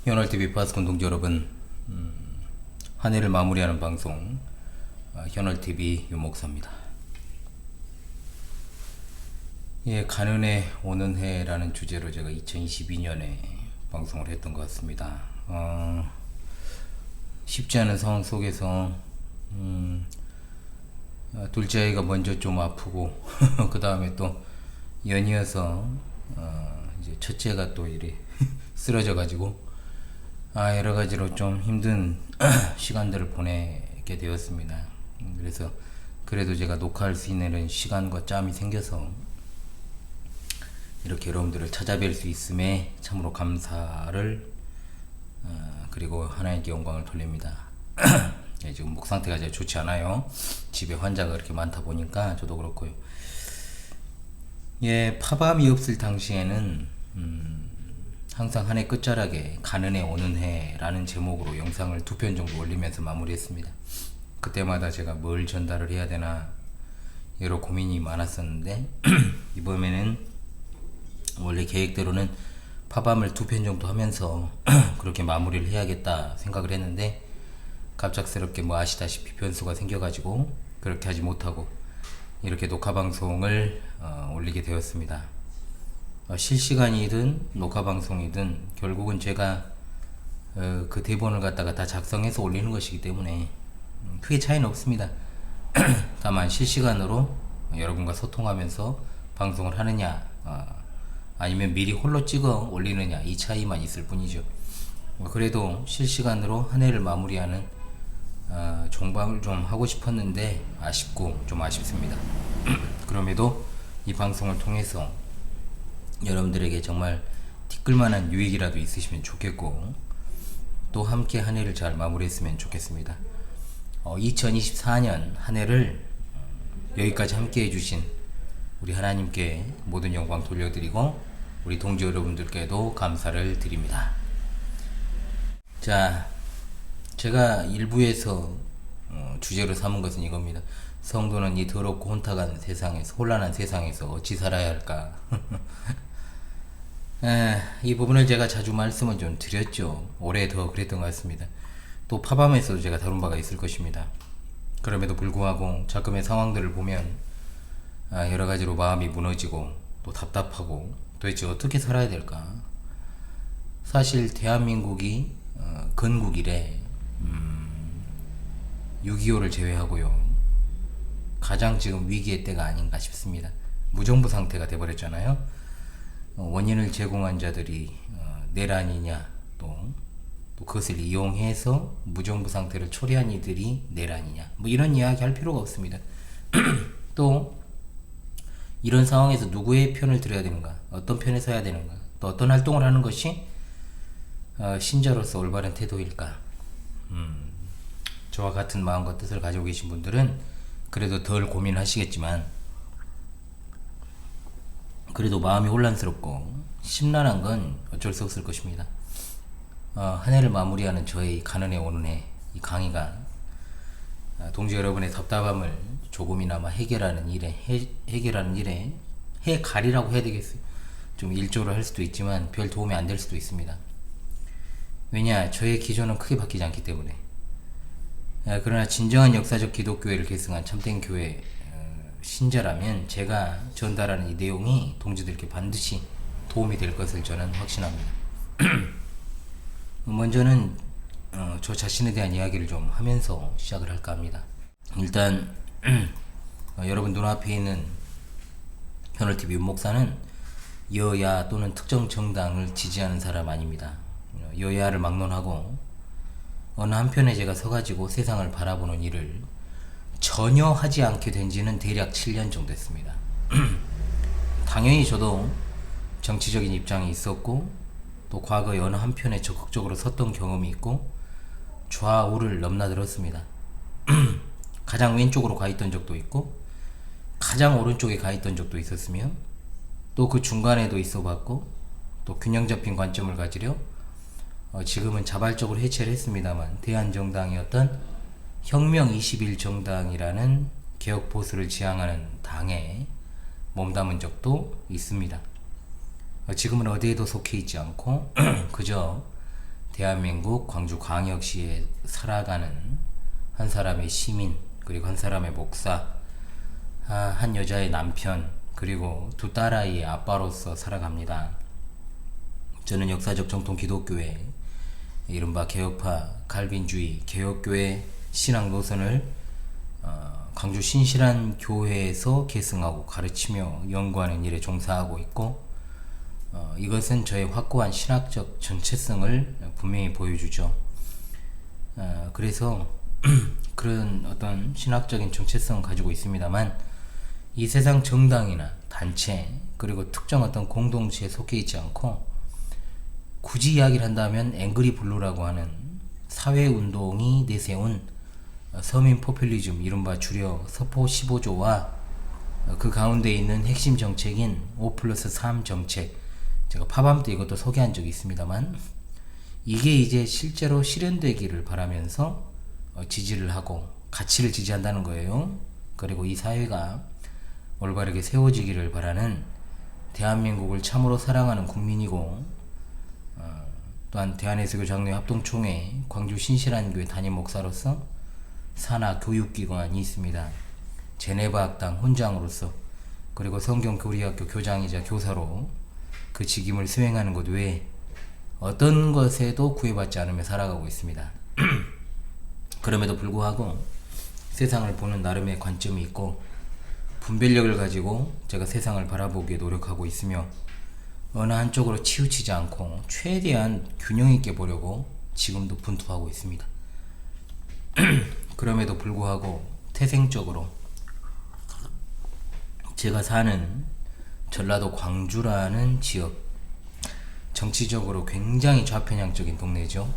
현월TV 파스콘 동지 여러분, 한 해를 마무리하는 방송 현월TV 유목사입니다. 예, 가는 해 오는 해라는 주제로 제가 2022년에 방송을 했던 것 같습니다. 쉽지 않은 상황 속에서 둘째 아이가 먼저 좀 아프고 그 다음에 또 연이어서 이제 첫째가 또 이리 쓰러져 가지고 여러 가지로 좀 힘든 시간들을 보내게 되었습니다. 그래서 그래도 제가 녹화할 수 있는 시간과 짬이 생겨서 이렇게 여러분들을 찾아뵐 수 있음에 참으로 감사를 그리고 하나님께 영광을 돌립니다. 예, 지금 목 상태가 잘 좋지 않아요. 집에 환자가 그렇게 많다 보니까 저도 그렇고요. 예, 파밤이 없을 당시에는 항상 한 해 끝자락에 가는 해 오는 해라는 제목으로 영상을 2편 정도 올리면서 마무리했습니다. 그때마다 제가 뭘 전달을 해야 되나 여러 고민이 많았었는데 이번에는 원래 계획대로는 파밤을 2편 정도 하면서 그렇게 마무리를 해야겠다 생각을 했는데 갑작스럽게 아시다시피 변수가 생겨가지고 그렇게 하지 못하고 이렇게 녹화 방송을 올리게 되었습니다. 실시간이든 녹화 방송이든 결국은 제가 그 대본을 갖다가 다 작성해서 올리는 것이기 때문에 크게 차이는 없습니다. 다만 실시간으로 여러분과 소통하면서 방송을 하느냐 아니면 미리 홀로 찍어 올리느냐 이 차이만 있을 뿐이죠. 그래도 실시간으로 한 해를 마무리하는 종방을 좀 하고 싶었는데 아쉽고 좀 아쉽습니다. 그럼에도 이 방송을 통해서 여러분들에게 정말 티끌만한 유익이라도 있으시면 좋겠고 또 함께 한 해를 잘 마무리했으면 좋겠습니다. 2024년 한 해를 여기까지 함께 해주신 우리 하나님께 모든 영광 돌려드리고 우리 동지 여러분들께도 감사를 드립니다. 자, 제가 일부에서 주제로 삼은 것은 이겁니다. 성도는 이 더럽고 혼탁한 세상에서, 혼란한 세상에서 어찌 살아야 할까? 이 부분을 제가 자주 말씀을 좀 드렸죠. 올해 더 그랬던 것 같습니다. 또 파밤에서도 제가 다룬 바가 있을 것입니다. 그럼에도 불구하고 자금의 상황들을 보면 여러 가지로 마음이 무너지고 또 답답하고 도대체 어떻게 살아야 될까? 사실 대한민국이 건국 이래 6.25를 제외하고요 가장 지금 위기의 때가 아닌가 싶습니다. 무정부 상태가 돼버렸잖아요. 원인을 제공한 자들이 내란이냐 또 그것을 이용해서 무정부 상태를 초래한 이들이 내란이냐 이런 이야기 할 필요가 없습니다. 또 이런 상황에서 누구의 편을 들어야 되는가, 어떤 편에 서야 되는가, 또 어떤 활동을 하는 것이 신자로서 올바른 태도일까. 저와 같은 마음과 뜻을 가지고 계신 분들은 그래도 덜 고민하시겠지만 그래도 마음이 혼란스럽고 심란한 건 어쩔 수 없을 것입니다. 한 해를 마무리하는 저의 가는 해 오는 해 이 강의가 동지 여러분의 답답함을 조금이나마 해결하는 일에 해가리라고 해야 되겠어요. 좀 일조를 할 수도 있지만 별 도움이 안 될 수도 있습니다. 왜냐, 저의 기조는 크게 바뀌지 않기 때문에. 그러나 진정한 역사적 기독교회를 계승한 참된 교회 신자라면 제가 전달하는 이 내용이 동지들께 반드시 도움이 될 것을 저는 확신합니다. 먼저는 저 자신에 대한 이야기를 좀 하면서 시작을 할까 합니다. 일단 여러분 눈앞에 있는 현월TV 윤목사는 여야 또는 특정 정당을 지지하는 사람 아닙니다. 여야를 막론하고 어느 한편에 제가 서가지고 세상을 바라보는 일을 전혀 하지 않게 된 지는 대략 7년 정도 됐습니다. 당연히 저도 정치적인 입장이 있었고 또 과거에 어느 한편에 적극적으로 섰던 경험이 있고 좌우를 넘나들었습니다. 가장 왼쪽으로 가 있던 적도 있고 가장 오른쪽에 가 있던 적도 있었으며 또 그 중간에도 있어 봤고 또 균형 잡힌 관점을 가지려 지금은 자발적으로 해체를 했습니다만 대한정당이었던 혁명 21 정당이라는 개혁 보수를 지향하는 당에 몸담은 적도 있습니다. 지금은 어디에도 속해 있지 않고 그저 대한민국 광주광역시에 살아가는 한 사람의 시민, 그리고 한 사람의 목사, 한 여자의 남편, 그리고 두 딸아이의 아빠로서 살아갑니다. 저는 역사적 정통 기독교회, 이른바 개혁파, 칼빈주의, 개혁교회 신앙 노선을 광주 신실한 교회에서 계승하고 가르치며 연구하는 일에 종사하고 있고, 이것은 저의 확고한 신학적 정체성을 분명히 보여주죠. 그래서 그런 어떤 신학적인 정체성을 가지고 있습니다만, 이 세상 정당이나 단체, 그리고 특정 어떤 공동체에 속해 있지 않고, 굳이 이야기를 한다면 앵그리 블루라고 하는 사회운동이 내세운 서민 포퓰리즘, 이른바 줄여 서포 15조와 그 가운데 있는 핵심 정책인 5+3 정책, 제가 파밤 때 이것도 소개한 적이 있습니다만, 이게 이제 실제로 실현되기를 바라면서 지지를 하고 가치를 지지한다는 거예요. 그리고 이 사회가 올바르게 세워지기를 바라는 대한민국을 참으로 사랑하는 국민이고, 또한 대한예수교 장로회 합동총회 광주 신실한교회 담임 목사로서 산하 교육기관이 있습니다. 제네바 학당 훈장으로서, 그리고 성경교리학교 교장이자 교사로 그 직임을 수행하는 것 외에 어떤 것에도 구애받지 않으며 살아가고 있습니다. 그럼에도 불구하고 세상을 보는 나름의 관점이 있고, 분별력을 가지고 제가 세상을 바라보기에 노력하고 있으며, 어느 한쪽으로 치우치지 않고 최대한 균형 있게 보려고 지금도 분투하고 있습니다. 그럼에도 불구하고 태생적으로 제가 사는 전라도 광주라는 지역, 정치적으로 굉장히 좌편향적인 동네죠.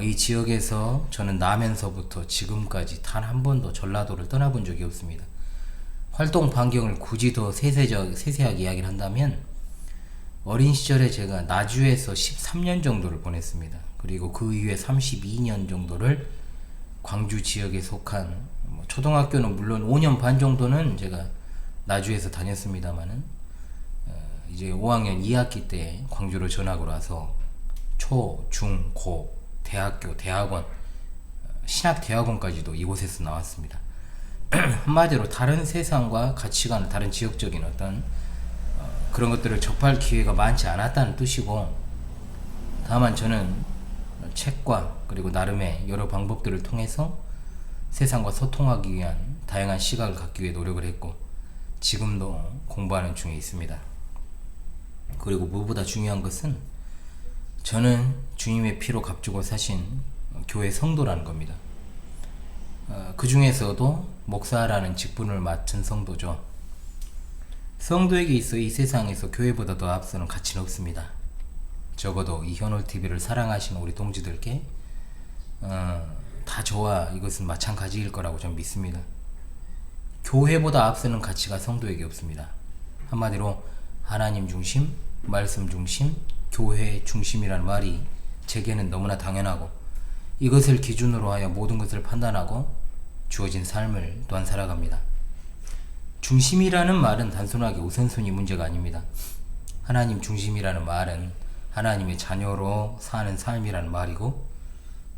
이 지역에서 저는 나면서부터 지금까지 단 한 번도 전라도를 떠나본 적이 없습니다. 활동 반경을 굳이 더 세세하게 이야기를 한다면, 어린 시절에 제가 나주에서 13년 정도를 보냈습니다. 그리고 그 이후에 32년 정도를 광주 지역에 속한, 초등학교는 물론 5년 반 정도는 제가 나주에서 다녔습니다만은, 이제 5학년 2학기 때 광주로 전학을 와서 초, 중, 고, 대학교, 대학원, 신학대학원까지도 이곳에서 나왔습니다. 한마디로 다른 세상과 가치관, 다른 지역적인 어떤 그런 것들을 접할 기회가 많지 않았다는 뜻이고, 다만 저는 책과 그리고 나름의 여러 방법들을 통해서 세상과 소통하기 위한 다양한 시각을 갖기 위해 노력을 했고, 지금도 공부하는 중에 있습니다. 그리고 무엇보다 중요한 것은 저는 주님의 피로 값주고 사신 교회 성도라는 겁니다. 그 중에서도 목사라는 직분을 맡은 성도죠. 성도에게 있어 이 세상에서 교회보다 더 앞서는 가치는 없습니다. 적어도 이 현홀TV를 사랑하시는 우리 동지들께 다 저와 이것은 마찬가지일 거라고 저는 믿습니다. 교회보다 앞서는 가치가 성도에게 없습니다. 한마디로 하나님 중심, 말씀 중심, 교회 중심이라는 말이 제게는 너무나 당연하고, 이것을 기준으로 하여 모든 것을 판단하고 주어진 삶을 또한 살아갑니다. 중심이라는 말은 단순하게 우선순위 문제가 아닙니다. 하나님 중심이라는 말은 하나님의 자녀로 사는 삶이라는 말이고,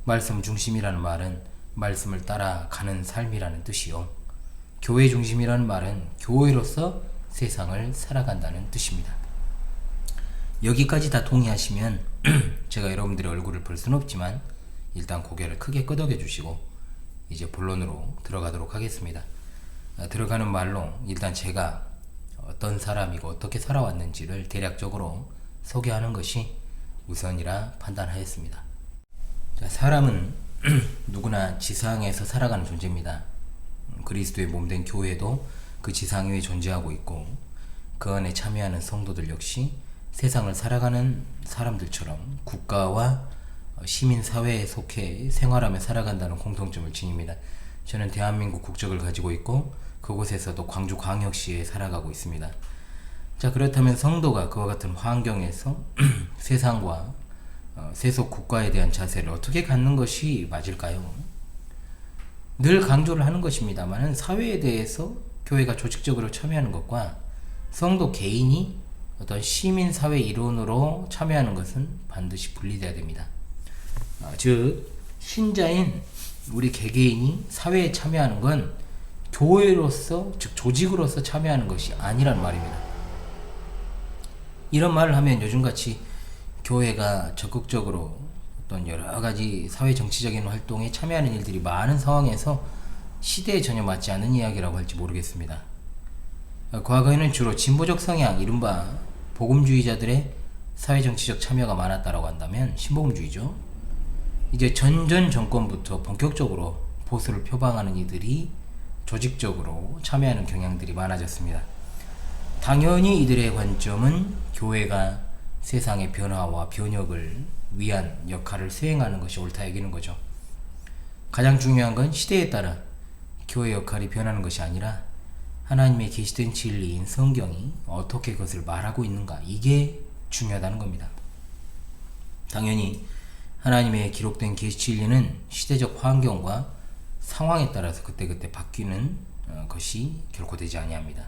말씀 중심이라는 말은 말씀을 따라가는 삶이라는 뜻이요, 교회 중심이라는 말은 교회로서 세상을 살아간다는 뜻입니다. 여기까지 다 동의하시면 제가 여러분들의 얼굴을 볼 수는 없지만 일단 고개를 크게 끄덕여 주시고 이제 본론으로 들어가도록 하겠습니다. 들어가는 말로 일단 제가 어떤 사람이고 어떻게 살아왔는지를 대략적으로 소개하는 것이 우선이라 판단하였습니다. 자, 사람은 누구나 지상에서 살아가는 존재입니다. 그리스도의 몸된 교회도 그 지상 위에 존재하고 있고, 그 안에 참여하는 성도들 역시 세상을 살아가는 사람들처럼 국가와 시민사회에 속해 생활하며 살아간다는 공통점을 지닙니다. 저는 대한민국 국적을 가지고 있고 그곳에서도 광주광역시에 살아가고 있습니다. 자, 그렇다면 성도가 그와 같은 환경에서 세상과 세속 국가에 대한 자세를 어떻게 갖는 것이 맞을까요? 늘 강조를 하는 것입니다만, 사회에 대해서 교회가 조직적으로 참여하는 것과 성도 개인이 어떤 시민사회 일원으로 참여하는 것은 반드시 분리되어야 됩니다. 즉 신자인 우리 개개인이 사회에 참여하는 건 교회로서, 즉 조직으로서 참여하는 것이 아니란 말입니다. 이런 말을 하면 요즘같이 교회가 적극적으로 어떤 여러가지 사회 정치적인 활동에 참여하는 일들이 많은 상황에서 시대에 전혀 맞지 않는 이야기라고 할지 모르겠습니다. 과거에는 주로 진보적 성향, 이른바 복음주의자들의 사회정치적 참여가 많았다고 한다면 신복음주의죠. 이제 전 정권부터 본격적으로 보수를 표방하는 이들이 조직적으로 참여하는 경향들이 많아졌습니다. 당연히 이들의 관점은 교회가 세상의 변화와 변혁을 위한 역할을 수행하는 것이 옳다 여기는 거죠. 가장 중요한 건 시대에 따라 교회 역할이 변하는 것이 아니라 하나님의 계시된 진리인 성경이 어떻게 그것을 말하고 있는가, 이게 중요하다는 겁니다. 당연히 하나님의 기록된 계시 진리는 시대적 환경과 상황에 따라서 그때그때 바뀌는 것이 결코 되지 아니합니다.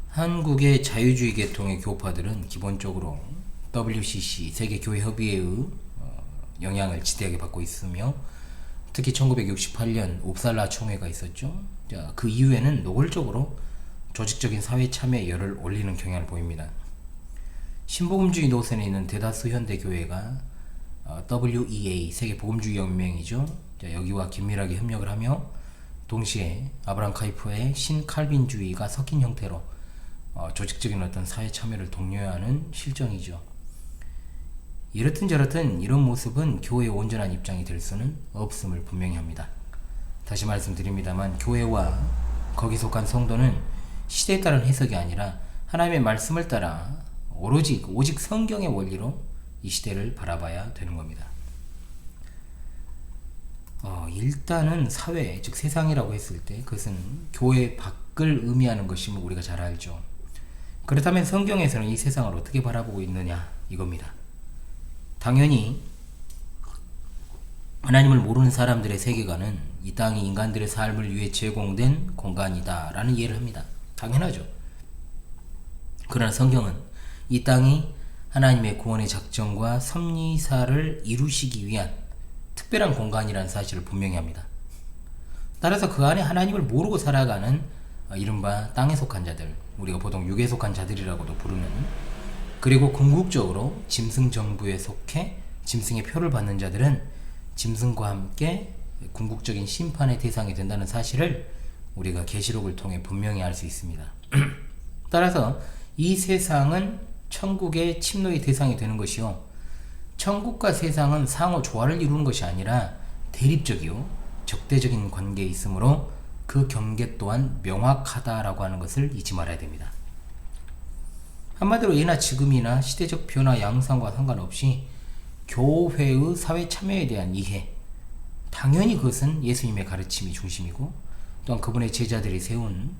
한국의 자유주의 계통의 교파들은 기본적으로 WCC 세계교회협의회의 영향을 지대하게 받고 있으며, 특히 1968년 옵살라 총회가 있었죠. 그 이후에는 노골적으로 조직적인 사회 참여에 열을 올리는 경향을 보입니다. 신복음주의 노선에 있는 대다수 현대 교회가 WEA 세계복음주의 연맹이죠. 여기와 긴밀하게 협력을 하며 동시에 아브라함 카이프의 신칼빈주의가 섞인 형태로 조직적인 어떤 사회 참여를 독려하는 실정이죠. 이렇든 저렇든 이런 모습은 교회의 온전한 입장이 될 수는 없음을 분명히 합니다. 다시 말씀드립니다만 교회와 거기 속한 성도는 시대에 따른 해석이 아니라 하나님의 말씀을 따라 오직 성경의 원리로 이 시대를 바라봐야 되는 겁니다. 일단은 사회, 즉 세상이라고 했을 때 그것은 교회 밖을 의미하는 것임을 우리가 잘 알죠. 그렇다면 성경에서는 이 세상을 어떻게 바라보고 있느냐 이겁니다. 당연히 하나님을 모르는 사람들의 세계관은 이 땅이 인간들의 삶을 위해 제공된 공간이다 라는 이해를 합니다. 당연하죠. 그러나 성경은 이 땅이 하나님의 구원의 작정과 섭리사를 이루시기 위한 특별한 공간이라는 사실을 분명히 합니다. 따라서 그 안에 하나님을 모르고 살아가는 이른바 땅에 속한 자들, 우리가 보통 육에 속한 자들이라고도 부르는, 그리고 궁극적으로 짐승 정부에 속해 짐승의 표를 받는 자들은 짐승과 함께 궁극적인 심판의 대상이 된다는 사실을 우리가 계시록을 통해 분명히 알 수 있습니다. 따라서 이 세상은 천국의 침노의 대상이 되는 것이요, 천국과 세상은 상호 조화를 이루는 것이 아니라 대립적이요 적대적인 관계에 있으므로 그 경계 또한 명확하다라고 하는 것을 잊지 말아야 됩니다. 한마디로 예나 지금이나 시대적 변화 양상과 상관없이 교회의 사회 참여에 대한 이해, 당연히 그것은 예수님의 가르침이 중심이고 또한 그분의 제자들이 세운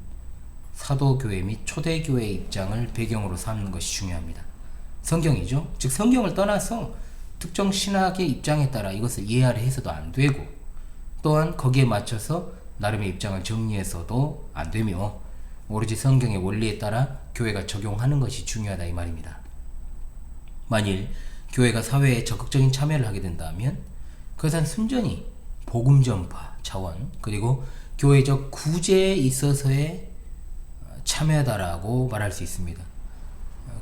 사도교회 및 초대교회의 입장을 배경으로 삼는 것이 중요합니다. 성경이죠. 즉 성경을 떠나서 특정 신학의 입장에 따라 이것을 이해하려 해서도 안 되고, 또한 거기에 맞춰서 나름의 입장을 정리해서도 안 되며, 오로지 성경의 원리에 따라 교회가 적용하는 것이 중요하다 이 말입니다. 만일 교회가 사회에 적극적인 참여를 하게 된다면 그것은 순전히 복음 전파 차원, 그리고 교회적 구제에 있어서의 참여다라고 말할 수 있습니다.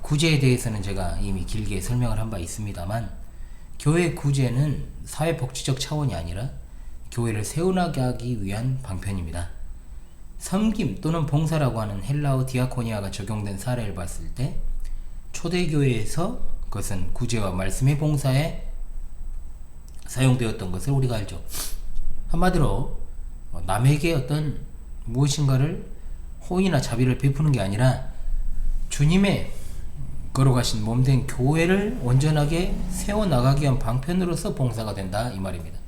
구제에 대해서는 제가 이미 길게 설명을 한 바 있습니다만, 교회 구제는 사회복지적 차원이 아니라 교회를 세워나가기 위한 방편입니다. 섬김 또는 봉사라고 하는 헬라어 디아코니아가 적용된 사례를 봤을 때 초대교회에서 그것은 구제와 말씀의 봉사에 사용되었던 것을 우리가 알죠. 한마디로 남에게 어떤 무엇인가를 호의나 자비를 베푸는 게 아니라 주님의 걸어가신 몸된 교회를 온전하게 세워나가기 위한 방편으로서 봉사가 된다 이 말입니다.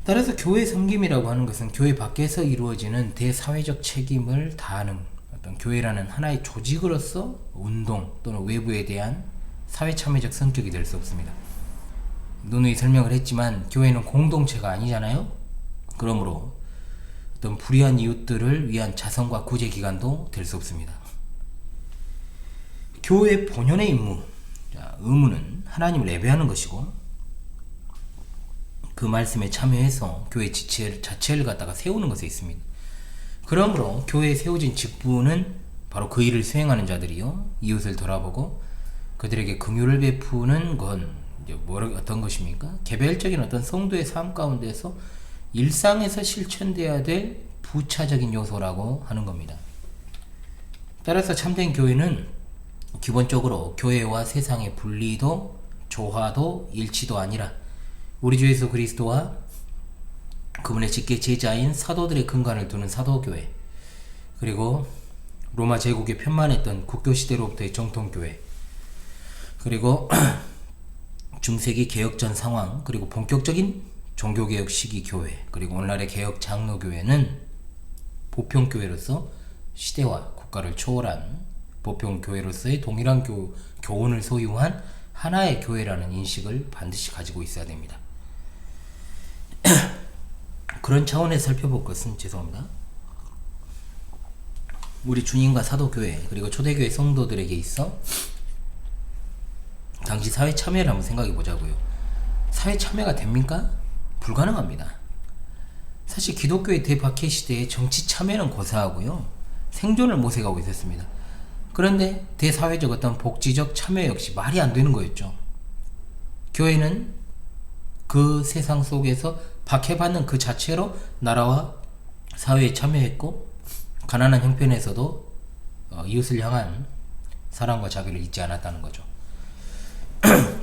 따라서 교회 섬김이라고 하는 것은 교회 밖에서 이루어지는 대사회적 책임을 다하는 어떤 교회라는 하나의 조직으로서 운동 또는 외부에 대한 사회참여적 성격이 될 수 없습니다. 누누이 설명을 했지만 교회는 공동체가 아니잖아요. 그러므로 어떤 불의한 이웃들을 위한 자선과 구제 기관도 될 수 없습니다. 교회 본연의 임무는 하나님을 예배하는 것이고, 그 말씀에 참여해서 교회 자체를 갖다가 세우는 것에 있습니다. 그러므로 교회에 세워진 직분은 바로 그 일을 수행하는 자들이요, 이웃을 돌아보고 그들에게 긍휼을 베푸는 건 어떤 것입니까? 개별적인 어떤 성도의 삶 가운데서 일상에서 실천되어야 될 부차적인 요소라고 하는 겁니다. 따라서 참된 교회는 기본적으로 교회와 세상의 분리도 조화도 일치도 아니라 우리 주 예수 그리스도와 그분의 직계 제자인 사도들의 근간을 두는 사도교회, 그리고 로마 제국에 편만했던 국교시대로부터의 정통교회, 그리고 중세기 개혁전 상황, 그리고 본격적인 종교개혁 시기 교회, 그리고 오늘날의 개혁 장로교회는 보편교회로서 시대와 국가를 초월한 보편교회로서의 동일한 교훈을 소유한 하나의 교회라는 인식을 반드시 가지고 있어야 됩니다. 그런 차원에서 살펴볼 것은, 죄송합니다, 우리 주님과 사도교회 그리고 초대교회 성도들에게 있어 당시 사회 참여를 한번 생각해 보자고요. 사회 참여가 됩니까? 불가능합니다. 사실 기독교의 대박해 시대에 정치 참여는 고사하고요, 생존을 모색하고 있었습니다. 그런데 대사회적 어떤 복지적 참여 역시 말이 안 되는 거였죠. 교회는 그 세상 속에서 박해받는 그 자체로 나라와 사회에 참여했고, 가난한 형편에서도 이웃을 향한 사랑과 자비를 잊지 않았다는 거죠.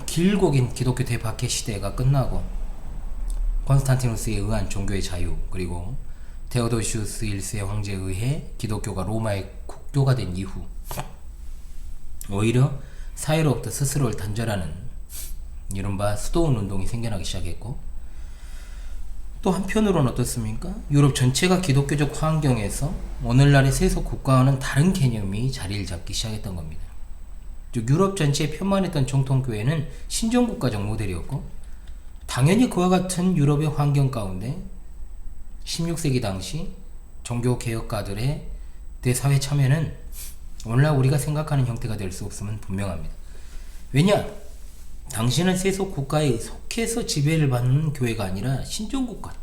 길고 긴 기독교 대박해 시대가 끝나고 콘스탄티누스에 의한 종교의 자유, 그리고 테오도시우스 1세 황제에 의해 기독교가 로마의 국교가 된 이후 오히려 사회로부터 스스로를 단절하는 이른바 수도원 운동이 생겨나기 시작했고, 또 한편으로는 어떻습니까? 유럽 전체가 기독교적 환경에서 오늘날의 세속 국가와는 다른 개념이 자리를 잡기 시작했던 겁니다. 즉 유럽 전체에 편만했던 정통교회는 신정국가적 모델이었고, 당연히 그와 같은 유럽의 환경 가운데 16세기 당시 종교개혁가들의 대사회 참여는 오늘날 우리가 생각하는 형태가 될 수 없음은 분명합니다. 왜냐? 당시는 세속 국가에 속해서 지배를 받는 교회가 아니라 신정국가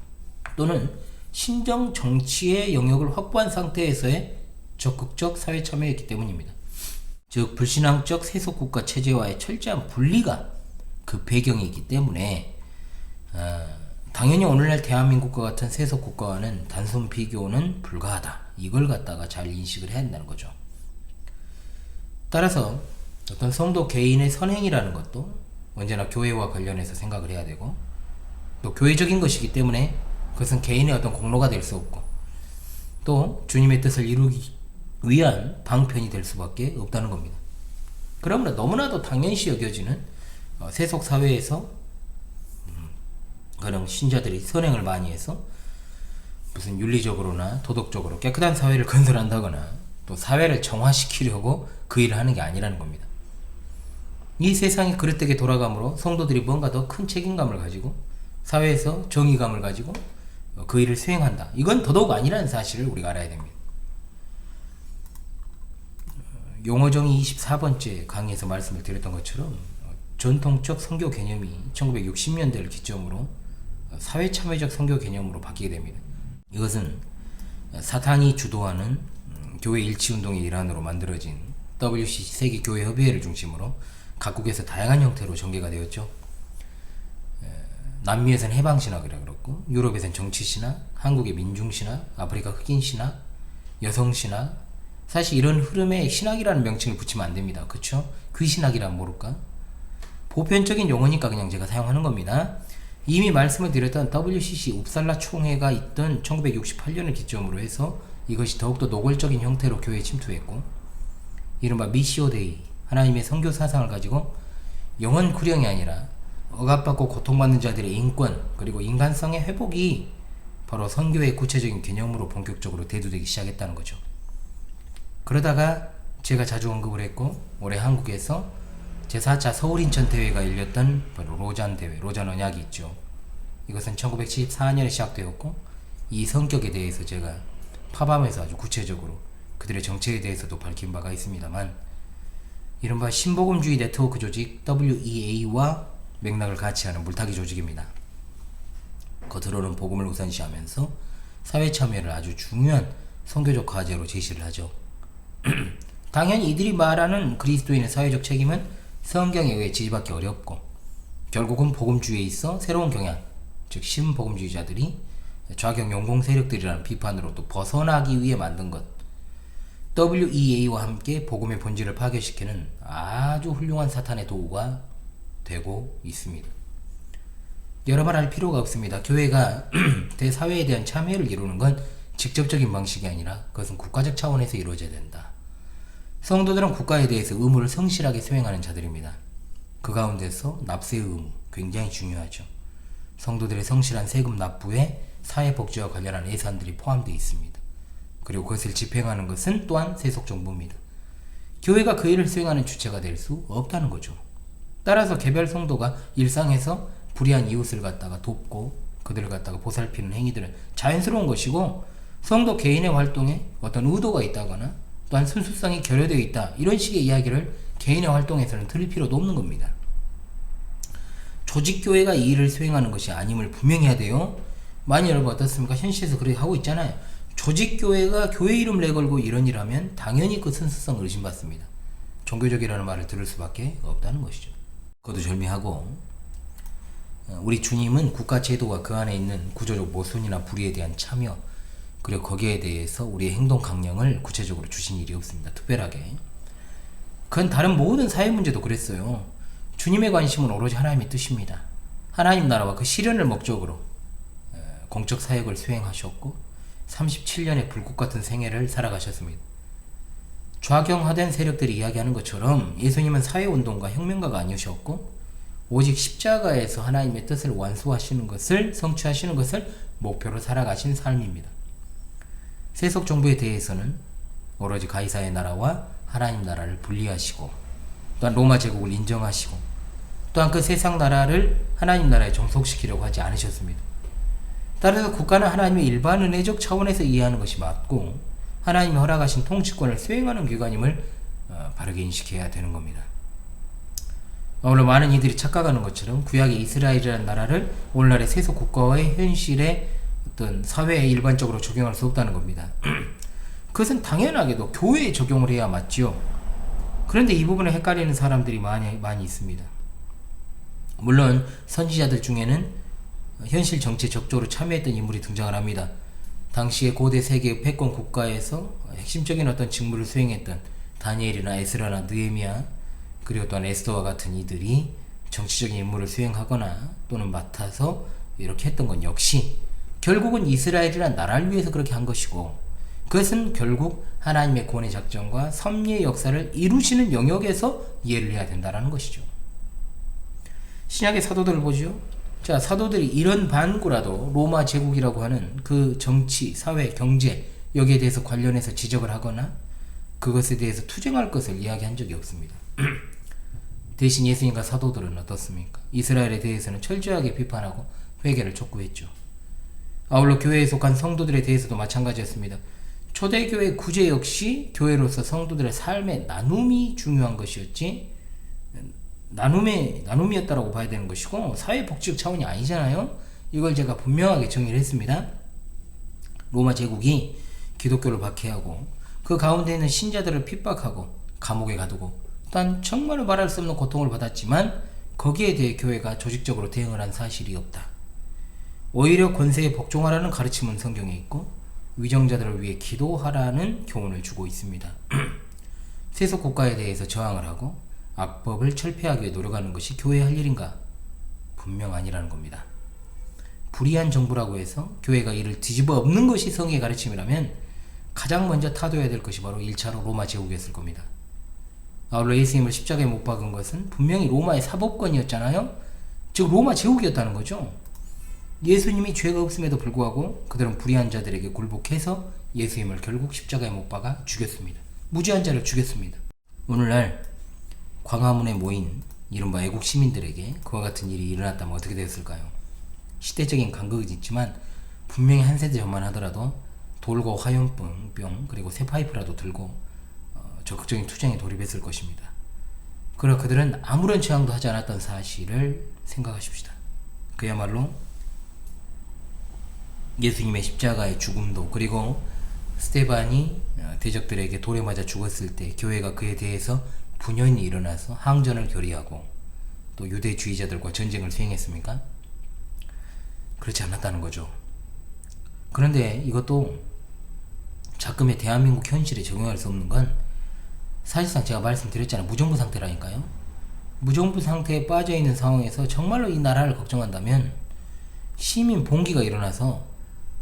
또는 신정 정치의 영역을 확보한 상태에서의 적극적 사회 참여였기 때문입니다. 즉 불신앙적 세속 국가 체제와의 철저한 분리가 그 배경이기 때문에 당연히 오늘날 대한민국과 같은 세속 국가와는 단순 비교는 불가하다. 이걸 갖다가 잘 인식을 해야 한다는 거죠. 따라서 어떤 성도 개인의 선행이라는 것도 언제나 교회와 관련해서 생각을 해야 되고, 또 교회적인 것이기 때문에 그것은 개인의 어떤 공로가 될 수 없고, 또 주님의 뜻을 이루기 위한 방편이 될 수밖에 없다는 겁니다. 그러므로 너무나도 당연시 여겨지는 세속 사회에서 그런 신자들이 선행을 많이 해서 무슨 윤리적으로나 도덕적으로 깨끗한 사회를 건설한다거나 또 사회를 정화시키려고 그 일을 하는 게 아니라는 겁니다. 이 세상이 그릇되게 돌아가므로 성도들이 뭔가 더 큰 책임감을 가지고 사회에서 정의감을 가지고 그 일을 수행한다. 이건 더더욱 아니라는 사실을 우리가 알아야 됩니다. 용어정의 24번째 강의에서 말씀을 드렸던 것처럼 전통적 선교 개념이 1960년대를 기점으로 사회참여적 선교 개념으로 바뀌게 됩니다. 이것은 사탄이 주도하는 교회 일치운동의 일환으로 만들어진 WCC 세계교회협의회를 중심으로 각국에서 다양한 형태로 전개가 되었죠. 남미에서는 해방신학이라고 그랬고, 유럽에서는 정치신학, 한국의 민중신학, 아프리카 흑인신학, 여성신학. 사실 이런 흐름에 신학이라는 명칭을 붙이면 안 됩니다. 그쵸? 그 신학이란 모를까? 보편적인 용어니까 그냥 제가 사용하는 겁니다. 이미 말씀을 드렸던 WCC 웁살라 총회가 있던 1968년을 기점으로 해서 이것이 더욱더 노골적인 형태로 교회에 침투했고, 이른바 미시오데이, 하나님의 선교 사상을 가지고 영혼 구령이 아니라 억압받고 고통받는 자들의 인권 그리고 인간성의 회복이 바로 선교의 구체적인 개념으로 본격적으로 대두되기 시작했다는 거죠. 그러다가 제가 자주 언급을 했고, 올해 한국에서 제4차 서울인천 대회가 열렸던 바로 로잔 대회, 로잔 언약이 있죠. 이것은 1974년에 시작되었고, 이 성격에 대해서 제가 파밤에서 아주 구체적으로 그들의 정체에 대해서도 밝힌 바가 있습니다만, 이른바 신복음주의 네트워크 조직 WEA와 맥락을 같이 하는 물타기 조직입니다. 겉으로는 복음을 우선시하면서 사회 참여를 아주 중요한 선교적 과제로 제시를 하죠. 당연히 이들이 말하는 그리스도인의 사회적 책임은 성경에 의해 지지받기 어렵고 결국은 복음주의에 있어 새로운 경향, 즉 신복음주의자들이 좌경 용공 세력들이라는 비판으로도 벗어나기 위해 만든 것, WEA와 함께 복음의 본질을 파괴시키는 아주 훌륭한 사탄의 도구가 되고 있습니다. 여러 말 할 필요가 없습니다. 교회가 대사회에 대한 참여를 이루는 건 직접적인 방식이 아니라 그것은 국가적 차원에서 이루어져야 된다. 성도들은 국가에 대해서 의무를 성실하게 수행하는 자들입니다. 그 가운데서 납세의 의무, 굉장히 중요하죠. 성도들의 성실한 세금 납부에 사회복지와 관련한 예산들이 포함되어 있습니다. 그리고 그것을 집행하는 것은 또한 세속정부입니다. 교회가 그 일을 수행하는 주체가 될 수 없다는 거죠. 따라서 개별 성도가 일상에서 불의한 이웃을 갖다가 돕고 그들을 갖다가 보살피는 행위들은 자연스러운 것이고, 성도 개인의 활동에 어떤 의도가 있다거나 또한 순수성이 결여되어 있다, 이런 식의 이야기를 개인의 활동에서는 들을 필요도 없는 겁니다. 조직교회가 이 일을 수행하는 것이 아님을 분명히 해야 돼요. 많이 여러분 어떻습니까? 현실에서 그렇게 하고 있잖아요. 조직교회가 교회 이름을 내걸고 이런 일 하면 당연히 그 순수성을 의심받습니다. 종교적이라는 말을 들을 수밖에 없다는 것이죠. 그것도 절미하고, 우리 주님은 국가 제도와 그 안에 있는 구조적 모순이나 불의에 대한 참여, 그리고 거기에 대해서 우리의 행동 강령을 구체적으로 주신 일이 없습니다. 특별하게. 그건 다른 모든 사회 문제도 그랬어요. 주님의 관심은 오로지 하나님의 뜻입니다. 하나님 나라와 그 실현을 목적으로 공적 사역을 수행하셨고 37년의 불꽃 같은 생애를 살아가셨습니다. 좌경화된 세력들이 이야기하는 것처럼 예수님은 사회운동가 혁명가가 아니셨고 오직 십자가에서 하나님의 뜻을 완수하시는 것을, 성취하시는 것을 목표로 살아가신 삶입니다. 세속 정부에 대해서는 오로지 가이사의 나라와 하나님 나라를 분리하시고 또한 로마 제국을 인정하시고 또한 그 세상 나라를 하나님 나라에 종속시키려고 하지 않으셨습니다. 따라서 국가는 하나님의 일반 은혜적 차원에서 이해하는 것이 맞고 하나님이 허락하신 통치권을 수행하는 기관임을 바르게 인식해야 되는 겁니다. 오늘 많은 이들이 착각하는 것처럼 구약의 이스라엘이라는 나라를 오늘날의 세속 국가와의 현실에 어떤 사회에 일반적으로 적용할 수 없다는 겁니다. 그것은 당연하게도 교회에 적용을 해야 맞죠. 그런데 이 부분을 헷갈리는 사람들이 많이 있습니다. 물론 선지자들 중에는 현실 정치에 적극적으로 참여했던 인물이 등장을 합니다. 당시의 고대 세계의 패권 국가에서 핵심적인 어떤 직무를 수행했던 다니엘이나 에스라나 느헤미야, 그리고 또한 에스더와 같은 이들이 정치적인 임무를 수행하거나 또는 맡아서 이렇게 했던 건 역시 결국은 이스라엘이란 나라를 위해서 그렇게 한 것이고, 그것은 결국 하나님의 구원의 작전과 섭리의 역사를 이루시는 영역에서 이해를 해야 된다는 것이죠. 신약의 사도들을 보죠. 자, 사도들이 이런 반구라도 로마 제국이라고 하는 그 정치, 사회, 경제 여기에 대해서 관련해서 지적을 하거나 그것에 대해서 투쟁할 것을 이야기한 적이 없습니다. 대신 예수님과 사도들은 어떻습니까? 이스라엘에 대해서는 철저하게 비판하고 회개를 촉구했죠. 아울러 교회에 속한 성도들에 대해서도 마찬가지였습니다. 초대교회 구제 역시 교회로서 성도들의 삶의 나눔이 중요한 것이었지 나눔이었다라고 봐야 되는 것이고 사회복지적 차원이 아니잖아요. 이걸 제가 분명하게 정의를 했습니다. 로마 제국이 기독교를 박해하고 그 가운데 있는 신자들을 핍박하고 감옥에 가두고 또한 정말 말할 수 없는 고통을 받았지만 거기에 대해 교회가 조직적으로 대응을 한 사실이 없다. 오히려 권세에 복종하라는 가르침은 성경에 있고 위정자들을 위해 기도하라는 교훈을 주고 있습니다. 세속 국가에 대해서 저항을 하고 악법을 철폐하기 위해 노력하는 것이 교회의 할 일인가? 분명 아니라는 겁니다. 불의한 정부라고 해서 교회가 이를 뒤집어 엎는 것이 성의 가르침이라면 가장 먼저 타도해야 될 것이 바로 1차로 로마 제국이었을 겁니다. 아울러 예수님을 십자가에 못 박은 것은 분명히 로마의 사법권이었잖아요. 즉 로마 제국이었다는 거죠. 예수님이 죄가 없음에도 불구하고 그들은 불의한 자들에게 굴복해서 예수님을 결국 십자가에 못 박아 죽였습니다. 무죄한 자를 죽였습니다. 오늘날 광화문에 모인 이른바 애국 시민들에게 그와 같은 일이 일어났다면 어떻게 되었을까요? 시대적인 간극은 있지만 분명히 한 세대 전만 하더라도 돌고 화염병 그리고 새 파이프라도 들고 적극적인 투쟁에 돌입했을 것입니다. 그러나 그들은 아무런 저항도 하지 않았던 사실을 생각하십시다. 그야말로 예수님의 십자가의 죽음도, 그리고 스테반이 대적들에게 돌에 맞아 죽었을 때 교회가 그에 대해서 분연히 일어나서 항전을 결의하고 또 유대주의자들과 전쟁을 수행했습니까? 그렇지 않았다는 거죠. 그런데 이것도 자금의 대한민국 현실에 적용할 수 없는 건 사실상 제가 말씀드렸잖아요. 무정부 상태라니까요. 무정부 상태에 빠져있는 상황에서 정말로 이 나라를 걱정한다면 시민 봉기가 일어나서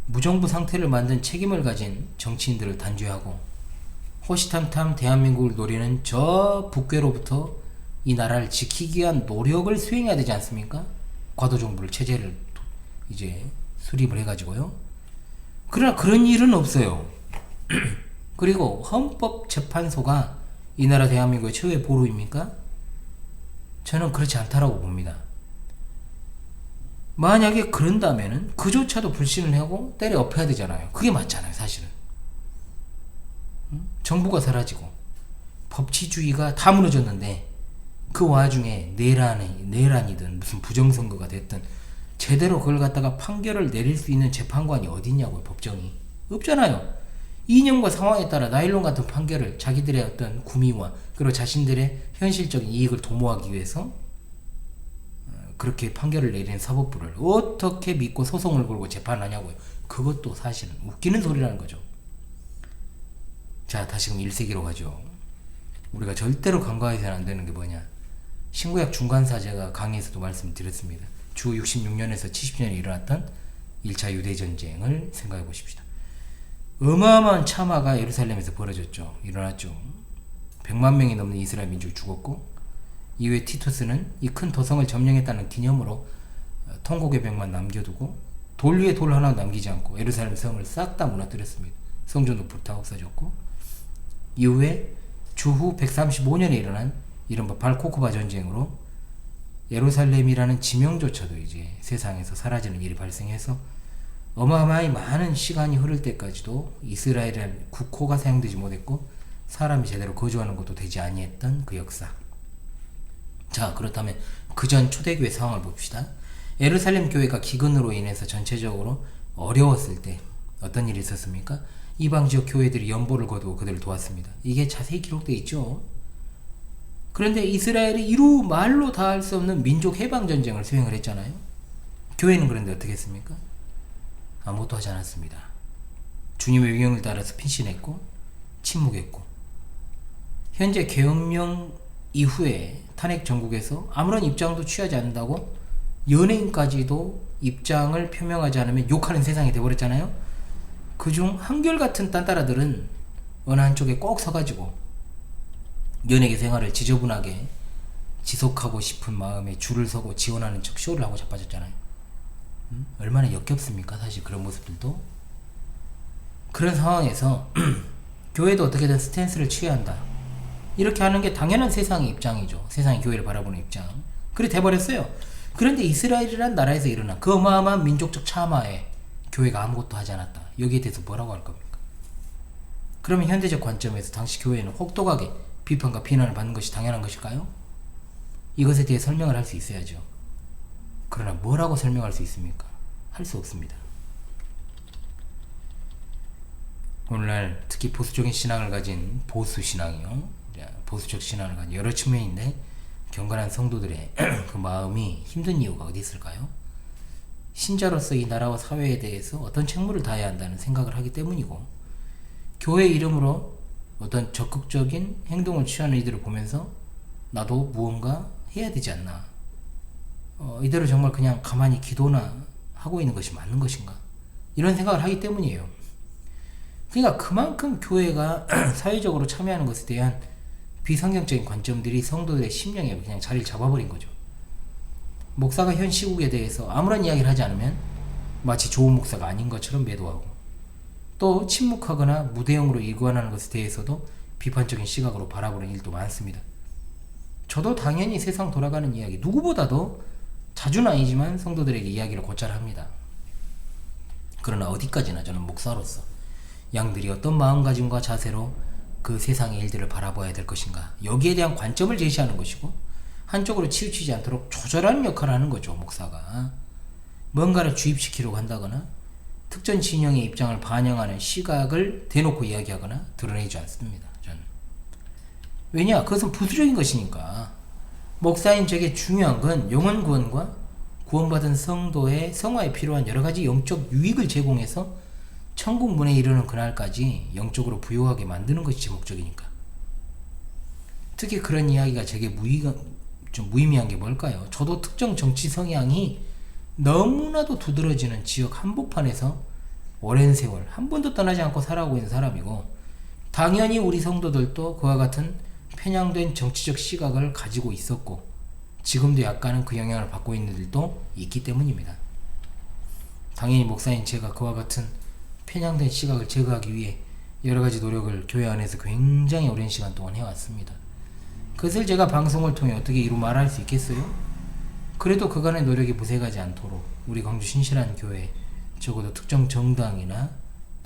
무정부 상태를 만든 책임을 가진 정치인들을 단죄하고 호시탐탐 대한민국을 노리는 저 북괴로부터 이 나라를 지키기 위한 노력을 수행해야 되지 않습니까? 과도정부를 체제를 이제 수립을 해가지고요. 그러나 그런 일은 없어요. 그리고 헌법재판소가 이 나라 대한민국의 최후의 보루입니까? 저는 그렇지 않다라고 봅니다. 만약에 그런다면은 그조차도 불신을 하고 때려 엎어야 되잖아요. 그게 맞잖아요, 사실은. 정부가 사라지고 법치주의가 다 무너졌는데 그 와중에 내란이든 무슨 부정선거가 됐든 제대로 그걸 갖다가 판결을 내릴 수 있는 재판관이 어디 있냐고요, 법정이. 없잖아요. 이념과 상황에 따라 나일론 같은 판결을 자기들의 어떤 구미와 그리고 자신들의 현실적인 이익을 도모하기 위해서 그렇게 판결을 내리는 사법부를 어떻게 믿고 소송을 걸고 재판하냐고요. 그것도 사실은 웃기는 소리라는 거죠. 자, 다시금 1세기로 가죠. 우리가 절대로 간과해서는 안 되는 게 뭐냐. 신구약 중간사제가 강의에서도 말씀드렸습니다. 주 66년에서 70년에 일어났던 1차 유대전쟁을 생각해 보십시다. 어마어마한 참화가 예루살렘에서 벌어졌죠. 일어났죠. 100만 명이 넘는 이스라엘 민족이 죽었고, 이후에 티투스는 이 큰 도성을 점령했다는 기념으로 통곡의 벽만 남겨두고 돌 위에 돌 하나 남기지 않고 예루살렘 성을 싹 다 무너뜨렸습니다. 성전도 불타 없어졌고, 이후에 주후 135년에 일어난 이른바 발코쿠바 전쟁으로 예루살렘이라는 지명조차도 이제 세상에서 사라지는 일이 발생해서 어마어마히 많은 시간이 흐를 때까지도 이스라엘이라는 국호가 사용되지 못했고 사람이 제대로 거주하는 것도 되지 아니했던 그 역사. 자, 그렇다면 그전 초대교회 상황을 봅시다. 예루살렘 교회가 기근으로 인해서 전체적으로 어려웠을 때 어떤 일이 있었습니까? 이방 지역 교회들이 연보를 거두고 그들을 도왔습니다. 이게 자세히 기록되어 있죠. 그런데 이스라엘이 이루 말로 다 할 수 없는 민족 해방 전쟁을 수행을 했잖아요. 교회는 그런데 어떻게 했습니까? 아무것도 하지 않았습니다. 주님의 명령을 따라서 피신했고 침묵했고, 현재 계엄령 이후에 탄핵 전국에서 아무런 입장도 취하지 않는다고 연예인까지도 입장을 표명하지 않으면 욕하는 세상이 돼버렸잖아요. 그중 한결같은 딴따라들은 어느 한쪽에 꼭 서가지고 연예계 생활을 지저분하게 지속하고 싶은 마음에 줄을 서고 지원하는 척 쇼를 하고 자빠졌잖아요. 얼마나 역겹습니까? 사실 그런 모습들도. 그런 상황에서 교회도 어떻게든 스탠스를 취해야 한다, 이렇게 하는 게 당연한 세상의 입장이죠. 세상이 교회를 바라보는 입장. 그래 돼버렸어요. 그런데 이스라엘이란 나라에서 일어난 그 어마어마한 민족적 참화에 교회가 아무것도 하지 않았다. 여기에 대해서 뭐라고 할 겁니까? 그러면 현대적 관점에서 당시 교회는 혹독하게 비판과 비난을 받는 것이 당연한 것일까요? 이것에 대해 설명을 할 수 있어야죠. 그러나 뭐라고 설명할 수 있습니까? 할 수 없습니다. 오늘날 특히 보수적인 신앙을 가진 보수신앙이요, 보수적 신앙을 가진 여러 측면인데 경건한 성도들의 그 마음이 힘든 이유가 어디 있을까요? 신자로서 이 나라와 사회에 대해서 어떤 책무를 다해야 한다는 생각을 하기 때문이고, 교회 이름으로 어떤 적극적인 행동을 취하는 이들을 보면서 나도 무언가 해야 되지 않나, 이대로 정말 그냥 가만히 기도나 하고 있는 것이 맞는 것인가, 이런 생각을 하기 때문이에요. 그러니까 그만큼 교회가 사회적으로 참여하는 것에 대한 비성경적인 관점들이 성도들의 심령에 그냥 자리를 잡아버린 거죠. 목사가 현 시국에 대해서 아무런 이야기를 하지 않으면 마치 좋은 목사가 아닌 것처럼 매도하고, 또 침묵하거나 무대형으로 일관하는 것에 대해서도 비판적인 시각으로 바라보는 일도 많습니다. 저도 당연히 세상 돌아가는 이야기 누구보다도 자주는 아니지만 성도들에게 이야기를 곧잘 합니다. 그러나 어디까지나 저는 목사로서 양들이 어떤 마음가짐과 자세로 그 세상의 일들을 바라봐야 될 것인가, 여기에 대한 관점을 제시하는 것이고, 한쪽으로 치우치지 않도록 조절하는 역할을 하는 거죠. 목사가 뭔가를 주입시키려고 한다거나 특정 진영의 입장을 반영하는 시각을 대놓고 이야기하거나 드러내지 않습니다. 저는. 왜냐? 그것은 부수적인 것이니까. 목사인 저에게 중요한 건 영혼 구원과 구원받은 성도의 성화에 필요한 여러가지 영적 유익을 제공해서 천국 문에 이르는 그날까지 영적으로 부유하게 만드는 것이 제 목적이니까. 특히 그런 이야기가 제게 좀 무의미한 게 뭘까요? 저도 특정 정치 성향이 너무나도 두드러지는 지역 한복판에서 오랜 세월 한 번도 떠나지 않고 살아오고 있는 사람이고, 당연히 우리 성도들도 그와 같은 편향된 정치적 시각을 가지고 있었고 지금도 약간은 그 영향을 받고 있는 일도 있기 때문입니다. 당연히 목사인 제가 그와 같은 편향된 시각을 제거하기 위해 여러가지 노력을 교회 안에서 굉장히 오랜 시간 동안 해왔습니다. 그것을 제가 방송을 통해 어떻게 이루 말할 수 있겠어요? 그래도 그간의 노력이 무색하지 않도록 우리 광주 신실한 교회, 적어도 특정 정당이나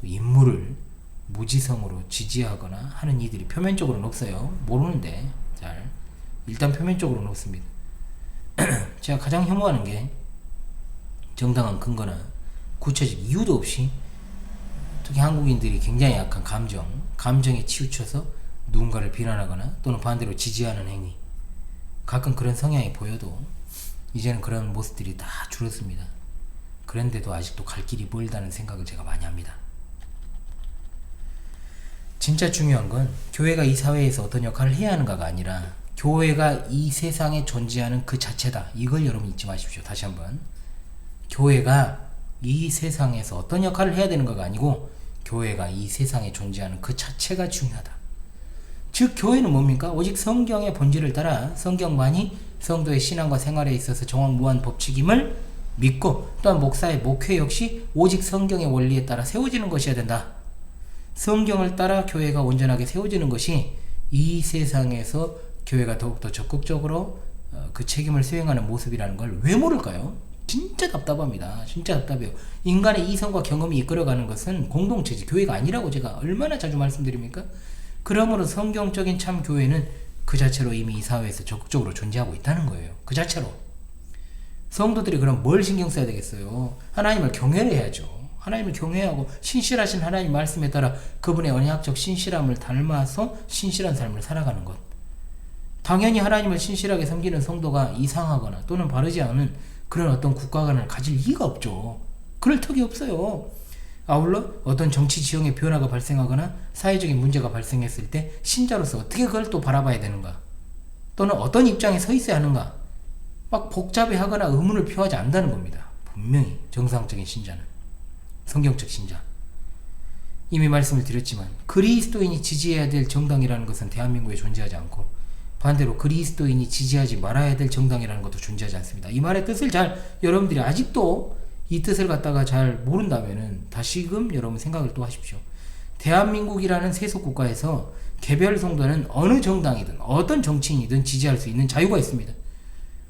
또 인물을 무지성으로 지지하거나 하는 이들이 표면적으로는 없어요. 모르는데 잘 일단 표면적으로는 없습니다. 제가 가장 혐오하는 게 정당한 근거나 구체적 이유도 없이, 특히 한국인들이 굉장히 약한 감정에 치우쳐서 누군가를 비난하거나 또는 반대로 지지하는 행위. 가끔 그런 성향이 보여도 이제는 그런 모습들이 다 줄었습니다. 그런데도 아직도 갈 길이 멀다는 생각을 제가 많이 합니다. 진짜 중요한 건 교회가 이 사회에서 어떤 역할을 해야 하는가가 아니라 교회가 이 세상에 존재하는 그 자체다. 이걸 여러분 잊지 마십시오. 다시 한번. 교회가 이 세상에서 어떤 역할을 해야 되는가가 아니고 교회가 이 세상에 존재하는 그 자체가 중요하다. 즉 교회는 뭡니까? 오직 성경의 본질을 따라 성경만이 성도의 신앙과 생활에 있어서 정확무한 법칙임을 믿고, 또한 목사의 목회 역시 오직 성경의 원리에 따라 세워지는 것이어야 된다. 성경을 따라 교회가 온전하게 세워지는 것이 이 세상에서 교회가 더욱더 적극적으로 그 책임을 수행하는 모습이라는 걸 왜 모를까요? 진짜 답답합니다. 진짜 답답해요. 인간의 이성과 경험이 이끌어가는 것은 공동체지 교회가 아니라고 제가 얼마나 자주 말씀드립니까? 그러므로 성경적인 참 교회는 그 자체로 이미 이 사회에서 적극적으로 존재하고 있다는 거예요. 그 자체로. 성도들이 그럼 뭘 신경 써야 되겠어요? 하나님을 경외를 해야죠. 하나님을 경외하고 신실하신 하나님 말씀에 따라 그분의 언약적 신실함을 닮아서 신실한 삶을 살아가는 것. 당연히 하나님을 신실하게 섬기는 성도가 이상하거나 또는 바르지 않은 그런 어떤 국가관을 가질 리가 없죠. 그럴 턱이 없어요. 아울러 어떤 정치 지형의 변화가 발생하거나 사회적인 문제가 발생했을 때 신자로서 어떻게 그걸 또 바라봐야 되는가, 또는 어떤 입장에 서 있어야 하는가, 막 복잡해하거나 의문을 표하지 않는다는 겁니다. 분명히 정상적인 신자는, 성경적 신자. 이미 말씀을 드렸지만 그리스도인이 지지해야 될 정당이라는 것은 대한민국에 존재하지 않고, 반대로 그리스도인이 지지하지 말아야 될 정당이라는 것도 존재하지 않습니다. 이 말의 뜻을 여러분들이 아직도 이 뜻을 갖다가 잘 모른다면은 다시금 여러분 생각을 또 하십시오. 대한민국이라는 세속국가에서 개별 성도는 어느 정당이든 어떤 정치인이든 지지할 수 있는 자유가 있습니다.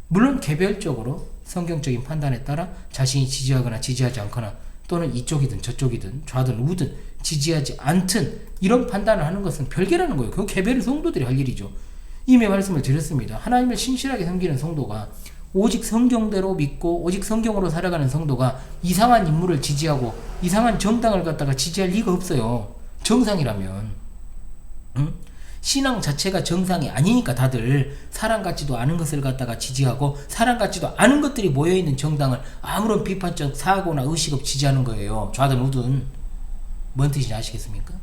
물론 개별적으로 성경적인 판단에 따라 자신이 지지하거나 지지하지 않거나, 또는 이쪽이든 저쪽이든 좌든 우든 지지하지 않든 이런 판단을 하는 것은 별개라는 거예요. 그건 개별 성도들이 할 일이죠. 이미 말씀을 드렸습니다. 하나님을 신실하게 섬기는 성도가, 오직 성경대로 믿고 오직 성경으로 살아가는 성도가 이상한 인물을 지지하고 이상한 정당을 갖다가 지지할 리가 없어요. 정상이라면. 응? 신앙 자체가 정상이 아니니까 다들 사람 같지도 않은 것을 갖다가 지지하고 사람 같지도 않은 것들이 모여있는 정당을 아무런 비판적 사고나 의식 없이 지지하는 거예요. 좌든 우든. 뭔 뜻인지 아시겠습니까?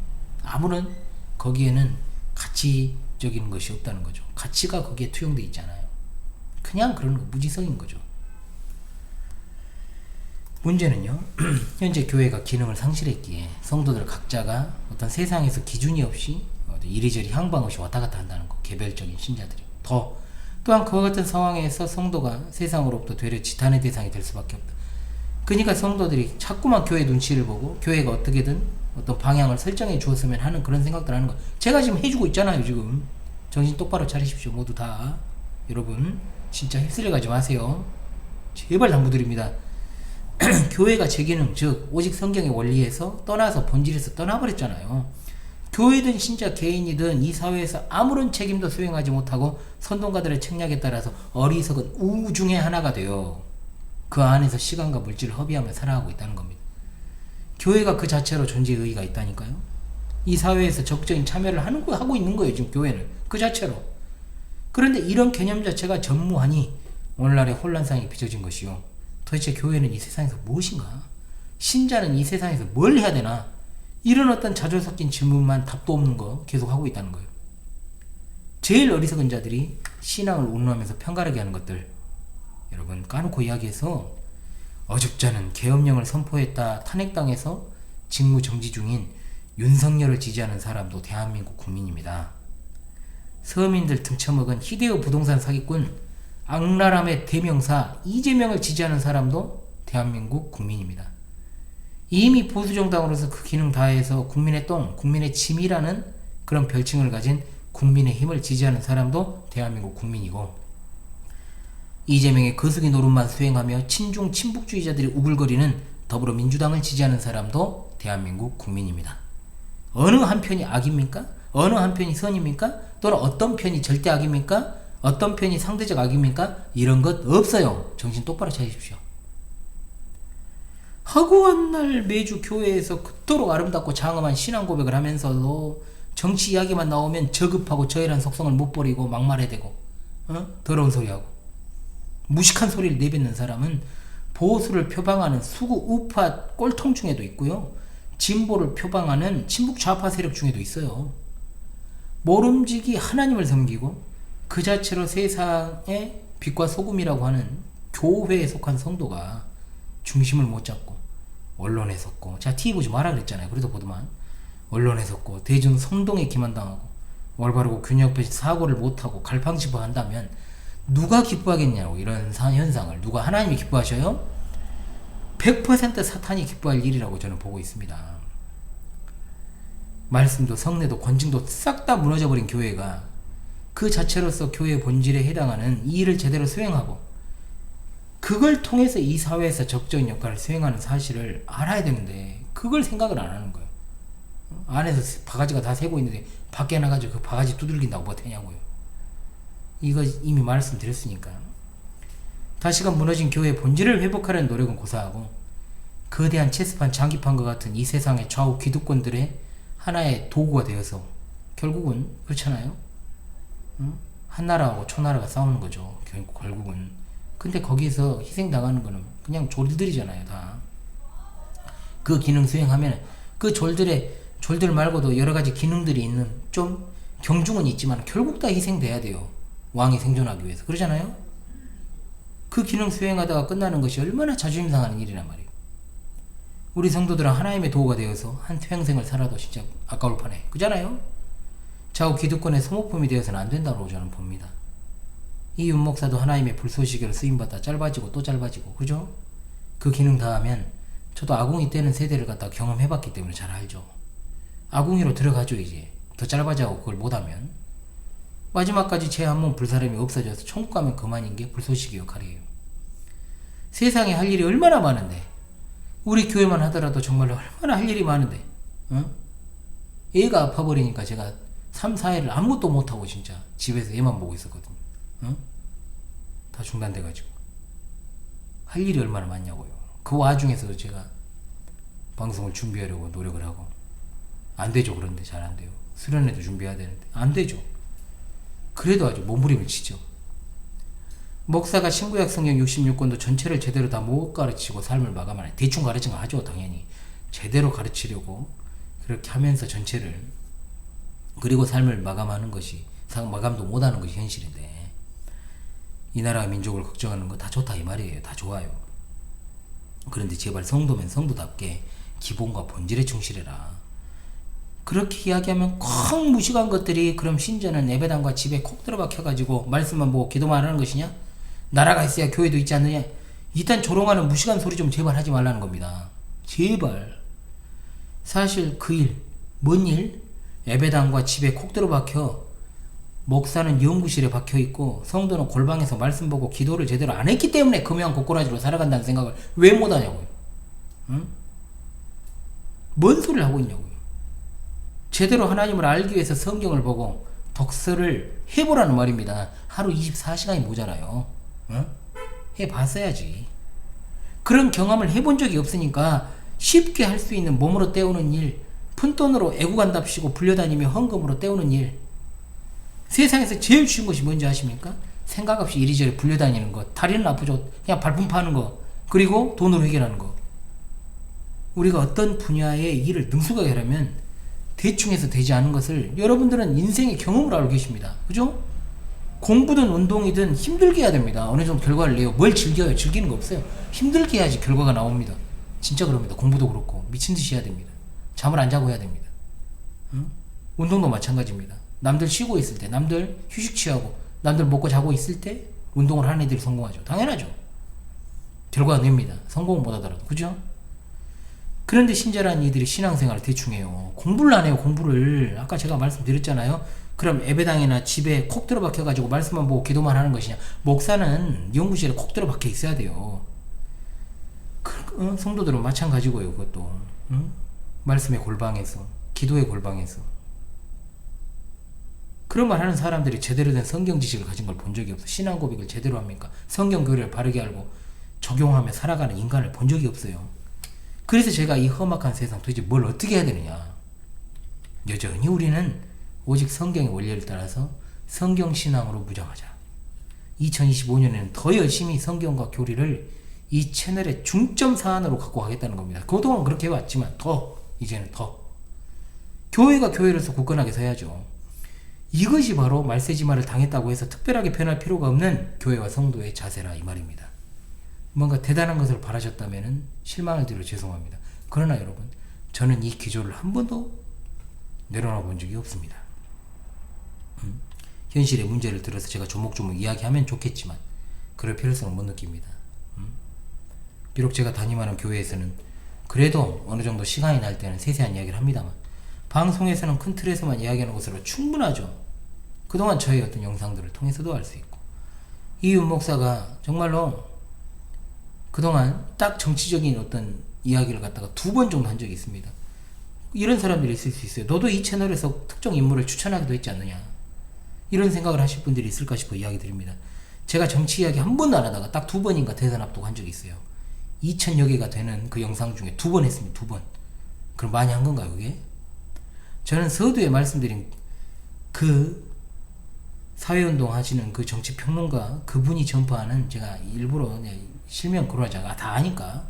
아무런 거기에는 가치적인 것이 없다는 거죠. 가치가 거기에 투영되어 있잖아요. 그냥 그런 거, 무지성인 거죠. 문제는요, 현재 교회가 기능을 상실했기에 성도들 각자가 어떤 세상에서 기준이 없이 이리저리 향방 없이 왔다 갔다 한다는 거, 개별적인 신자들이. 또한 그와 같은 상황에서 성도가 세상으로부터 되려 지탄의 대상이 될 수밖에 없다. 그러니까 성도들이 자꾸만 교회 눈치를 보고 교회가 어떻게든 어떤 방향을 설정해 주었으면 하는 그런 생각들 하는 거. 제가 지금 해주고 있잖아요. 지금 정신 똑바로 차리십시오. 모두 다. 여러분 진짜 휩쓸려 가지 마세요. 제발 당부드립니다. 교회가 제 기능, 즉 오직 성경의 원리에서 떠나서 본질에서 떠나버렸잖아요. 교회든 신자 개인이든 이 사회에서 아무런 책임도 수행하지 못하고 선동가들의 책략에 따라서 어리석은 우중의 하나가 되어 그 안에서 시간과 물질을 허비하며 살아가고 있다는 겁니다. 교회가 그 자체로 존재의 의의가 있다니까요. 이 사회에서 적극적인 참여를 하고 있는 거예요. 지금 교회는 그 자체로. 그런데 이런 개념 자체가 전무하니 오늘날의 혼란상이 빚어진 것이요. 도대체 교회는 이 세상에서 무엇인가? 신자는 이 세상에서 뭘 해야 되나? 이런 어떤 자조 섞인 질문만 답도 없는 거 계속 하고 있다는 거예요. 제일 어리석은 자들이 신앙을 운운하면서 편가르게 하는 것들, 여러분 까놓고 이야기해서 어줍잖은 계엄령을 선포했다 탄핵당해서 직무 정지 중인 윤석열을 지지하는 사람도 대한민국 국민입니다. 서민들 등쳐먹은 히데오 부동산 사기꾼 악랄함의 대명사 이재명을 지지하는 사람도 대한민국 국민입니다. 이미 보수정당으로서 그 기능 다해서 국민의 똥, 국민의 짐이라는 그런 별칭을 가진 국민의 힘을 지지하는 사람도 대한민국 국민이고, 이재명의 거수기 노릇만 수행하며 친중 친북주의자들이 우글거리는 더불어민주당을 지지하는 사람도 대한민국 국민입니다. 어느 한편이 악입니까? 어느 한편이 선입니까? 또는 어떤 편이 절대 악입니까? 어떤 편이 상대적 악입니까? 이런 것 없어요. 정신 똑바로 차리십시오. 허구한 날 매주 교회에서 그토록 아름답고 장엄한 신앙 고백을 하면서도 정치 이야기만 나오면 저급하고 저열한 속성을 못 버리고 막말해대고 더러운 소리하고 무식한 소리를 내뱉는 사람은 보수를 표방하는 수구 우파 꼴통 중에도 있고요. 진보를 표방하는 친북 좌파 세력 중에도 있어요. 모름지기 하나님을 섬기고 그 자체로 세상의 빛과 소금이라고 하는 교회에 속한 성도가 중심을 못 잡고 언론에 섰고, 자 TV 보지 마라 그랬잖아요. 그래도 보더만 언론에 섰고 대중 선동에 기만당하고 올바르고 균형 없이 사고를 못하고 갈팡질팡한다면 누가 기뻐하겠냐고. 이런 현상을 누가 하나님이 기뻐하셔요? 100% 사탄이 기뻐할 일이라고 저는 보고 있습니다. 말씀도 성례도 권징도 싹 다 무너져버린 교회가 그 자체로서 교회의 본질에 해당하는 이 일을 제대로 수행하고 그걸 통해서 이 사회에서 적극적인 역할을 수행하는 사실을 알아야 되는데 그걸 생각을 안 하는 거예요. 안에서 바가지가 다 새고 있는데 밖에 나가지고 그 바가지 두들긴다고 뭐 되냐고요. 이거 이미 말씀드렸으니까. 다시금 무너진 교회의 본질을 회복하려는 노력은 고사하고 거대한 체스판 장기판과 같은 이 세상의 좌우 기득권들의 하나의 도구가 되어서 결국은 그렇잖아요. 한나라하고 초나라가 싸우는 거죠. 결국은. 근데 거기에서 희생당하는 거는 그냥 졸들이잖아요. 다. 그 기능 수행하면 그 졸들 말고도 여러 가지 기능들이 있는 좀 경중은 있지만 결국 다 희생돼야 돼요. 왕이 생존하기 위해서. 그러잖아요. 그 기능 수행하다가 끝나는 것이 얼마나 자존심 상하는 일이란 말이에요. 우리 성도들은 하나님의 도구가 되어서 한 평생을 살아도 진짜 아까울 판에. 그잖아요. 좌우 기득권의 소모품이 되어서는 안 된다고 저는 봅니다. 이 윤목사도 하나님의 불쏘시개로 쓰임받다 짧아지고 또 짧아지고, 그죠? 그 기능 다하면 저도 아궁이 떼는 세대를 갖다 경험해봤기 때문에 잘 알죠. 아궁이로 들어가죠. 이제 더 짧아져고 그걸 못하면 마지막까지 제 한 몸 불사람이 없어져서 천국 가면 그만인 게 불쏘시개 역할이에요. 세상에 할 일이 얼마나 많은데, 우리 교회만 하더라도 정말로 얼마나 할 일이 많은데, 애가 아파버리니까 제가 3, 4일을 아무것도 못하고 진짜 집에서 애만 보고 있었거든요. 다 중단돼가지고. 할 일이 얼마나 많냐고요. 그 와중에서도 제가 방송을 준비하려고 노력을 하고 안 되죠. 그런데 잘 안 돼요. 수련회도 준비해야 되는데 안 되죠. 그래도 아주 몸부림을 치죠. 목사가 신구약 성경 66권도 전체를 제대로 다 못 가르치고 삶을 마감하네. 대충 가르치는 거 하죠. 당연히 제대로 가르치려고 그렇게 하면서 전체를, 그리고 삶을 마감하는 것이, 마감도 못하는 것이 현실인데, 이 나라와 민족을 걱정하는 거 다 좋다 이 말이에요. 다 좋아요. 그런데 제발 성도면 성도답게 기본과 본질에 충실해라. 그렇게 이야기하면 콱 무식한 것들이, 그럼 신자는 예배당과 집에 콕 들어박혀가지고 말씀만 보고 기도만 하는 것이냐? 나라가 있어야 교회도 있지 않느냐? 일단 조롱하는 무식한 소리 좀 제발 하지 말라는 겁니다. 제발. 사실 그 일, 뭔 일? 예배당과 집에 콕 들어박혀 목사는 연구실에 박혀있고 성도는 골방에서 말씀 보고 기도를 제대로 안 했기 때문에 금요한 고꾸라지로 살아간다는 생각을 왜 못하냐고요. 응? 뭔 소리를 하고 있냐고요. 제대로 하나님을 알기 위해서 성경을 보고 독서를 해보라는 말입니다. 하루 24시간이 모자라요. 응? 해봤어야지. 그런 경험을 해본 적이 없으니까 쉽게 할 수 있는 몸으로 때우는 일, 푼돈으로 애구간답시고 불려다니며 헌금으로 때우는 일. 세상에서 제일 쉬운 것이 뭔지 아십니까? 생각 없이 이리저리 불려다니는 것, 다리는 아프죠. 그냥 발품 파는 거, 그리고 돈으로 해결하는 거. 우리가 어떤 분야의 일을 능숙하게 하려면 대충 해서 되지 않은 것을 여러분들은 인생의 경험으로 알고 계십니다. 그죠? 공부든 운동이든 힘들게 해야 됩니다. 어느 정도 결과를 내요. 뭘 즐겨요? 즐기는 거 없어요. 힘들게 해야지 결과가 나옵니다. 진짜 그럽니다. 공부도 그렇고 미친 듯이 해야 됩니다. 잠을 안 자고 해야 됩니다. 응? 운동도 마찬가지입니다. 남들 쉬고 있을 때, 남들 휴식 취하고, 남들 먹고 자고 있을 때 운동을 하는 애들이 성공하죠. 당연하죠. 결과가 냅니다. 성공은 못하더라도. 그죠? 그런데 신자라는 이들이 신앙생활을 대충 해요. 공부를 안 해요. 공부를. 아까 제가 말씀드렸잖아요. 그럼 예배당이나 집에 콕 들어박혀가지고 말씀만 보고 기도만 하는 것이냐. 목사는 연구실에 콕 들어박혀 있어야 돼요. 성도들은 마찬가지고요. 그것도. 응? 말씀의 골방에서, 기도의 골방에서. 그런 말 하는 사람들이 제대로 된 성경 지식을 가진 걸 본 적이 없어. 신앙 고백을 제대로 합니까? 성경 교리를 바르게 알고 적용하며 살아가는 인간을 본 적이 없어요. 그래서 제가 이 험악한 세상 도대체 뭘 어떻게 해야 되느냐. 여전히 우리는 오직 성경의 원리를 따라서 성경신앙으로 무장하자. 2025년에는 더 열심히 성경과 교리를 이 채널의 중점 사안으로 갖고 가겠다는 겁니다. 그동안 그렇게 해왔지만 이제는 더 교회가 교회로서 굳건하게 서야죠. 이것이 바로 말세지마를 당했다고 해서 특별하게 변할 필요가 없는 교회와 성도의 자세라 이 말입니다. 뭔가 대단한 것을 바라셨다면 실망을 드려 죄송합니다. 그러나 여러분, 저는 이 기조를 한 번도 내려놔 본 적이 없습니다. 현실의 문제를 들어서 제가 조목조목 이야기하면 좋겠지만 그럴 필요성을 못 느낍니다. 비록 제가 담임하는 교회에서는 그래도 어느 정도 시간이 날 때는 세세한 이야기를 합니다만 방송에서는 큰 틀에서만 이야기하는 것으로 충분하죠. 그동안 저의 어떤 영상들을 통해서도 알 수 있고, 이윤 목사가 정말로 그동안 딱 정치적인 어떤 이야기를 갖다가 2번 정도 한 적이 있습니다. 이런 사람들이 있을 수 있어요. 너도 이 채널에서 특정 인물을 추천하기도 했지 않느냐, 이런 생각을 하실 분들이 있을까 싶어 이야기 드립니다. 제가 정치 이야기 한 번도 안 하다가 딱 2번인가 대선 앞두고 한 적이 있어요. 2000여 개가 되는 그 영상 중에 2번 했습니다. 2번. 그럼 많이 한 건가요, 그게? 저는 서두에 말씀드린 그 사회운동 하시는 그 정치평론가 그분이 전파하는, 제가 일부러 실명 거론하지 않아, 다 아니까,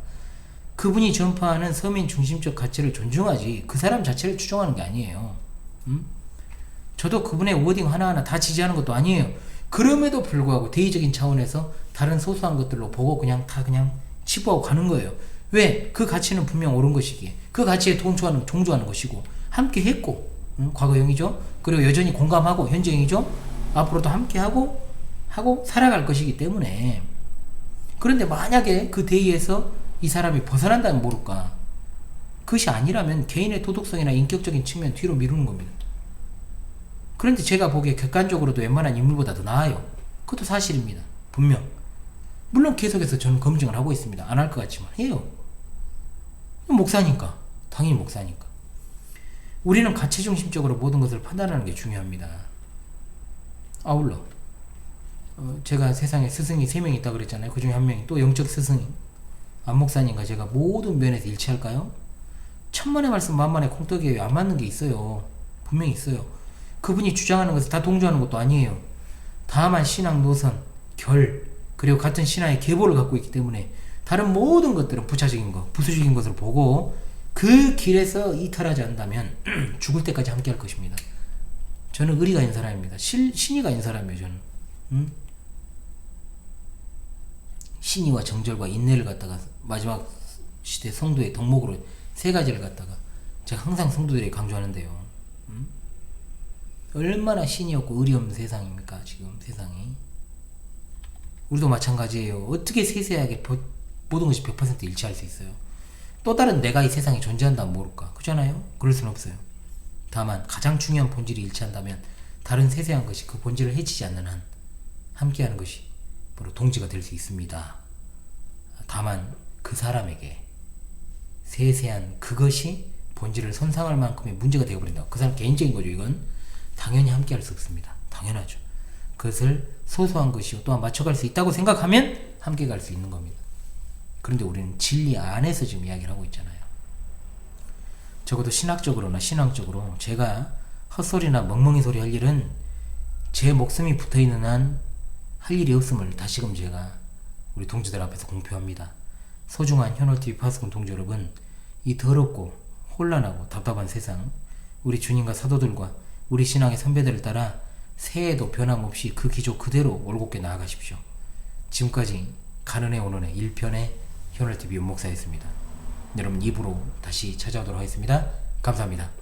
그분이 전파하는 서민 중심적 가치를 존중하지 그 사람 자체를 추종하는 게 아니에요. 저도 그분의 워딩 하나하나 다 지지하는 것도 아니에요. 그럼에도 불구하고 대의적인 차원에서 다른 소소한 것들로 보고 그냥 치부하고 가는 거예요. 왜? 그 가치는 분명 옳은 것이기에, 그 가치에 동조하는 것이고, 함께 했고, 과거형이죠. 그리고 여전히 공감하고 현재형이죠. 앞으로도 함께 하고 살아갈 것이기 때문에. 그런데 만약에 그 대의에서 이 사람이 벗어난다면 모를까. 그것이 아니라면 개인의 도덕성이나 인격적인 측면 뒤로 미루는 겁니다. 그런데 제가 보기에 객관적으로도 웬만한 인물보다 더 나아요. 그것도 사실입니다. 분명. 물론 계속해서 저는 검증을 하고 있습니다. 안 할 것 같지만 해요. 목사니까. 당연히 목사니까. 우리는 가치중심적으로 모든 것을 판단하는 게 중요합니다. 아울러 제가 세상에 스승이 3명 있다고 그랬잖아요. 그 중에 한 명이 또 영적 스승이 안 목사님과 제가 모든 면에서 일치할까요? 천만의 말씀 만만의 콩떡이에요. 안 맞는 게 있어요. 분명히 있어요. 그분이 주장하는 것을 다 동조하는 것도 아니에요. 다만 신앙 노선, 결, 그리고 같은 신앙의 계보를 갖고 있기 때문에 다른 모든 것들은 부차적인 것, 부수적인 것을 보고 그 길에서 이탈하지 않는다면 죽을 때까지 함께 할 것입니다. 저는 의리가 있는 사람입니다. 신의가 있는 사람이에요. 저는. 신의와 정절과 인내를 갖다가 마지막 시대 성도의 덕목으로 3가지를 갖다가 제가 항상 성도들에게 강조하는데요. 얼마나 신이 없고 의리 없는 세상입니까, 지금 세상이. 우리도 마찬가지예요. 어떻게 세세하게 모든 것이 100% 일치할 수 있어요. 또 다른 내가 이 세상에 존재한다면 모를까. 그렇잖아요? 그럴 수는 없어요. 다만 가장 중요한 본질이 일치한다면 다른 세세한 것이 그 본질을 해치지 않는 한 함께하는 것이 바로 동지가 될 수 있습니다. 다만 그 사람에게 세세한 그것이 본질을 손상할 만큼의 문제가 되어버린다. 그 사람 개인적인 거죠. 이건 당연히 함께할 수 없습니다. 당연하죠. 그것을 소소한 것이요 또한 맞춰갈 수 있다고 생각하면 함께 갈 수 있는 겁니다. 그런데 우리는 진리 안에서 지금 이야기를 하고 있잖아요. 적어도 신학적으로나 신앙적으로 제가 헛소리나 멍멍이 소리 할 일은 제 목숨이 붙어있는 한 할 일이 없음을 다시금 제가 우리 동지들 앞에서 공표합니다. 소중한 현월TV 파수꾼 동지 여러분, 이 더럽고 혼란하고 답답한 세상, 우리 주님과 사도들과 우리 신앙의 선배들을 따라 새해에도 변함없이 그 기조 그대로 올곧게 나아가십시오. 지금까지 가는해 오는해 1편의 현월TV 윤목사였습니다. 여러분 2부로 다시 찾아오도록 하겠습니다. 감사합니다.